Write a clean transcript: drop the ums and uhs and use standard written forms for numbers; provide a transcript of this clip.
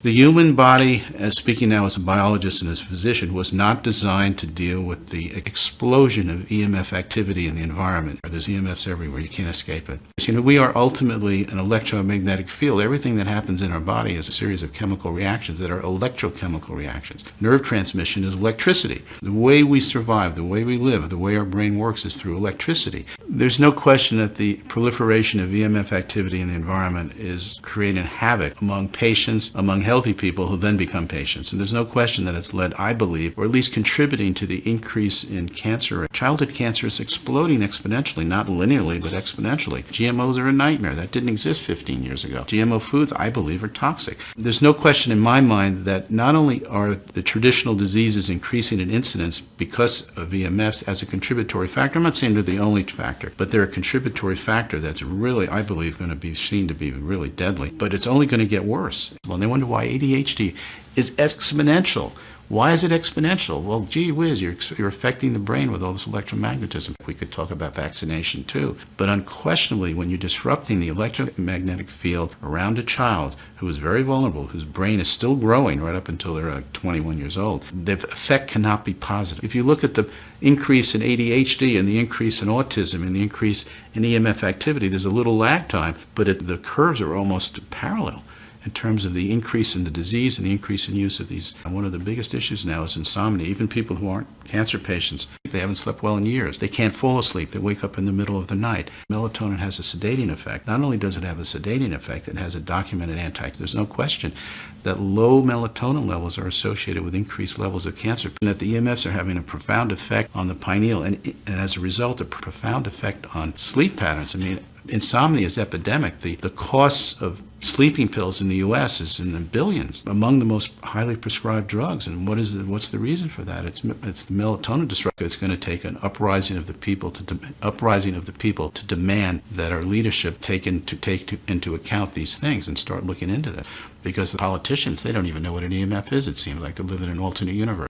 The human body, as speaking now as a biologist and as a physician, was not designed to deal with the explosion of EMF activity in the environment. There's EMFs everywhere. You can't escape it. We are ultimately an electromagnetic field. Everything that happens in our body is a series of chemical reactions that are electrochemical reactions. Nerve transmission is electricity. The way we survive, the way we live, the way our brain works is through electricity. There's no question that the proliferation of EMF activity in the environment is creating havoc among patients, among healthy people who then become patients. And there's no question that it's led, I believe, or at least contributing to the increase in cancer. Childhood cancer is exploding exponentially, not linearly, but exponentially. GMOs are a nightmare. That didn't exist 15 years ago. GMO foods, I believe, are toxic. There's no question in my mind that not only are the traditional diseases increasing in incidence because of EMFs as a contributory factor, I'm not saying they're the only factor, but they're a contributory factor that's really, I believe, going to be seen to be really deadly. But it's only going to get worse. Well, and they wonder why ADHD is exponential. Why is it exponential? Well, gee whiz, you're affecting the brain with all this electromagnetism. We could talk about vaccination too. But unquestionably, when you're disrupting the electromagnetic field around a child who is very vulnerable, whose brain is still growing right up until they're 21 years old, the effect cannot be positive. If you look at the increase in ADHD and the increase in autism and the increase in EMF activity, there's a little lag time, but the curves are almost parallel in terms of the increase in the disease and the increase in use of these. And one of the biggest issues now is insomnia. Even people who aren't cancer patients, they haven't slept well in years. They can't fall asleep. They wake up in the middle of the night. Melatonin has a sedating effect. Not only does it have a sedating effect, it has a documented There's no question that low melatonin levels are associated with increased levels of cancer, and that the EMFs are having a profound effect on the pineal, and as a result, a profound effect on sleep patterns. I mean, insomnia is epidemic. The costs of sleeping pills in the U.S. is in the billions, among the most highly prescribed drugs. And what's the reason for that? It's the melatonin disruptor. It's going to take an uprising of the people to demand that our leadership take into account these things and start looking into that. Because the politicians, they don't even know what an EMF is. It seems like they live in an alternate universe.